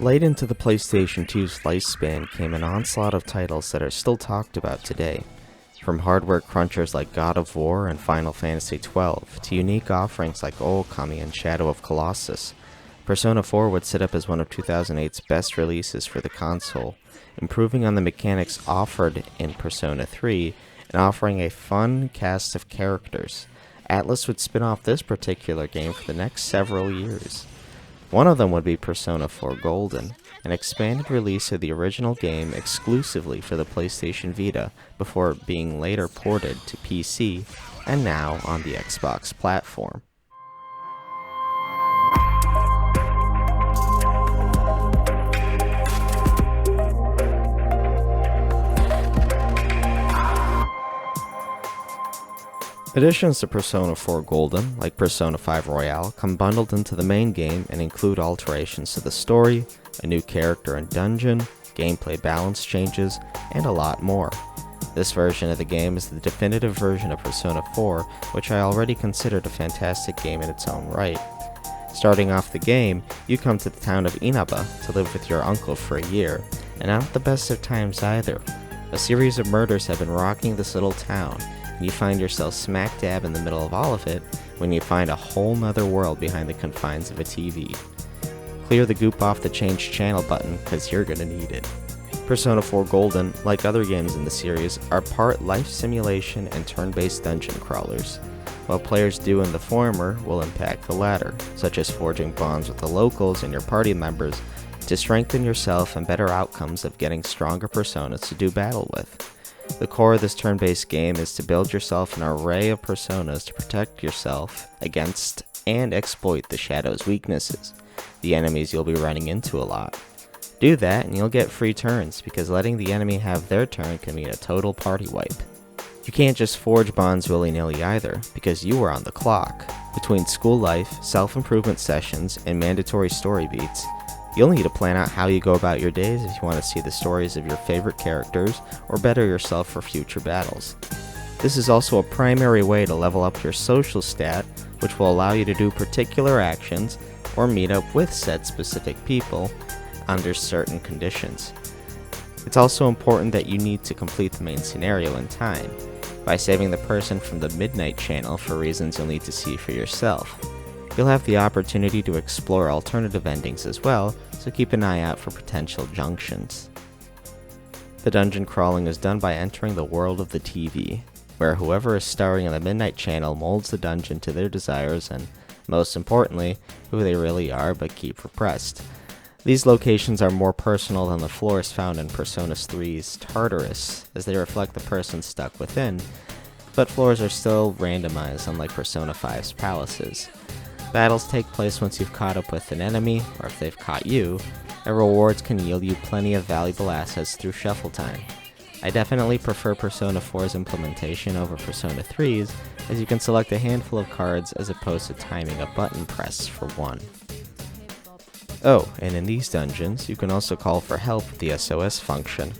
Late into the PlayStation 2's lifespan came an onslaught of titles that are still talked about today. From hardware crunchers like God of War and Final Fantasy XII, to unique offerings like Okami and Shadow of Colossus, Persona 4 would sit up as one of 2008's best releases for the console, improving on the mechanics offered in Persona 3 and offering a fun cast of characters. ATLUS would spin off this particular game for the next several years. One of them would be Persona 4 Golden, an expanded release of the original game exclusively for the PlayStation Vita before being later ported to PC and now on the Xbox platform. Additions to Persona 4 Golden, like Persona 5 Royale, come bundled into the main game and include alterations to the story, a new character and dungeon, gameplay balance changes, and a lot more. This version of the game is the definitive version of Persona 4, which I already considered a fantastic game in its own right. Starting off the game, you come to the town of Inaba to live with your uncle for a year, and not the best of times either. A series of murders have been rocking this little town, and you find yourself smack dab in the middle of all of it when you find a whole nother world behind the confines of a TV. Clear the goop off the change channel button, cause you're gonna need it. Persona 4 Golden, like other games in the series, are part life simulation and turn-based dungeon crawlers. What players do in the former will impact the latter, such as forging bonds with the locals and your party members to strengthen yourself and better outcomes of getting stronger personas to do battle with. The core of this turn-based game is to build yourself an array of personas to protect yourself against and exploit the Shadow's weaknesses, the enemies you'll be running into a lot. Do that and you'll get free turns, because letting the enemy have their turn can mean a total party wipe. You can't just forge bonds willy-nilly either, because you are on the clock. Between school life, self-improvement sessions, and mandatory story beats, you'll need to plan out how you go about your days if you want to see the stories of your favorite characters or better yourself for future battles. This is also a primary way to level up your social stat, which will allow you to do particular actions or meet up with said specific people under certain conditions. It's also important that you need to complete the main scenario in time, by saving the person from the midnight channel for reasons you'll need to see for yourself. You'll have the opportunity to explore alternative endings as well, so keep an eye out for potential junctions. The dungeon crawling is done by entering the world of the TV, where whoever is starring in the midnight channel molds the dungeon to their desires and, most importantly, who they really are but keep repressed. These locations are more personal than the floors found in Persona 3's Tartarus, as they reflect the person stuck within, but floors are still randomized unlike Persona 5's palaces. Battles take place once you've caught up with an enemy, or if they've caught you, and rewards can yield you plenty of valuable assets through shuffle time. I definitely prefer Persona 4's implementation over Persona 3's, as you can select a handful of cards as opposed to timing a button press for one. Oh, and in these dungeons, you can also call for help with the SOS function.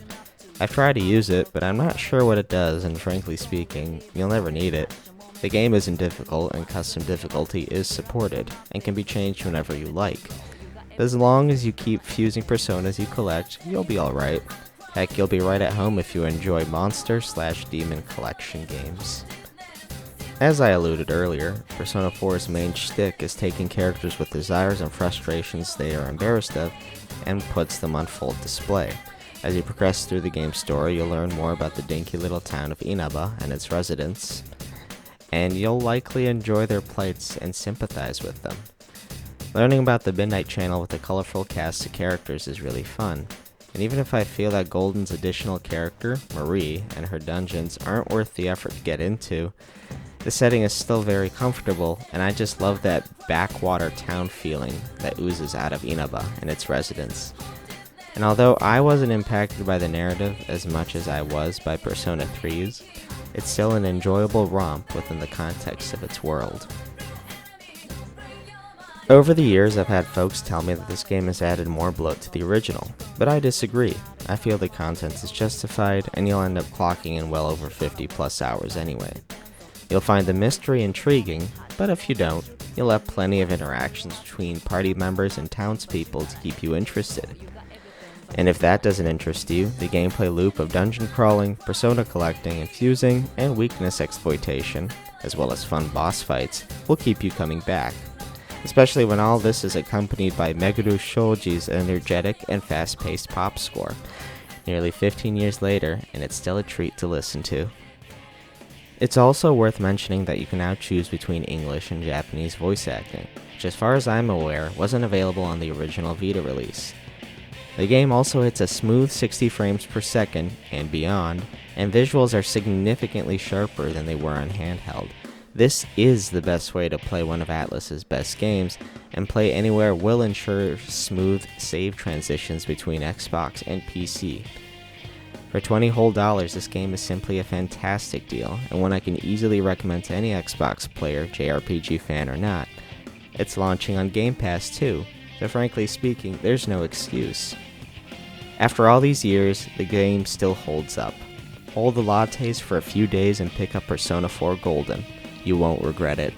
I've tried to use it, but I'm not sure what it does, and frankly speaking, you'll never need it. The game isn't difficult, and custom difficulty is supported, and can be changed whenever you like. But as long as you keep fusing personas you collect, you'll be alright. Heck, you'll be right at home if you enjoy monster/demon collection games. As I alluded earlier, Persona 4's main shtick is taking characters with desires and frustrations they are embarrassed of, and puts them on full display. As you progress through the game's story, you'll learn more about the dinky little town of Inaba and its residents, and you'll likely enjoy their plights and sympathize with them. Learning about the Midnight Channel with a colorful cast of characters is really fun, and even if I feel that Golden's additional character, Marie, and her dungeons aren't worth the effort to get into, the setting is still very comfortable, and I just love that backwater town feeling that oozes out of Inaba and its residents. And although I wasn't impacted by the narrative as much as I was by Persona 3's, it's still an enjoyable romp within the context of its world. Over the years, I've had folks tell me that this game has added more bloat to the original, but I disagree. I feel the content is justified, and you'll end up clocking in well over 50 plus hours anyway. You'll find the mystery intriguing, but if you don't, you'll have plenty of interactions between party members and townspeople to keep you interested. And if that doesn't interest you, the gameplay loop of dungeon crawling, persona collecting and fusing, and weakness exploitation, as well as fun boss fights, will keep you coming back. Especially when all this is accompanied by Meguro Shoji's energetic and fast-paced pop score. Nearly 15 years later, and it's still a treat to listen to. It's also worth mentioning that you can now choose between English and Japanese voice acting, which as far as I'm aware wasn't available on the original Vita release. The game also hits a smooth 60 frames per second and beyond, and visuals are significantly sharper than they were on handheld. This is the best way to play one of ATLUS's best games, and play anywhere will ensure smooth save transitions between Xbox and PC. For $20 whole, this game is simply a fantastic deal, and one I can easily recommend to any Xbox player, JRPG fan or not. It's launching on Game Pass too, so frankly speaking, there's no excuse. After all these years, the game still holds up. Hold the lattes for a few days and pick up Persona 4 Golden. You won't regret it.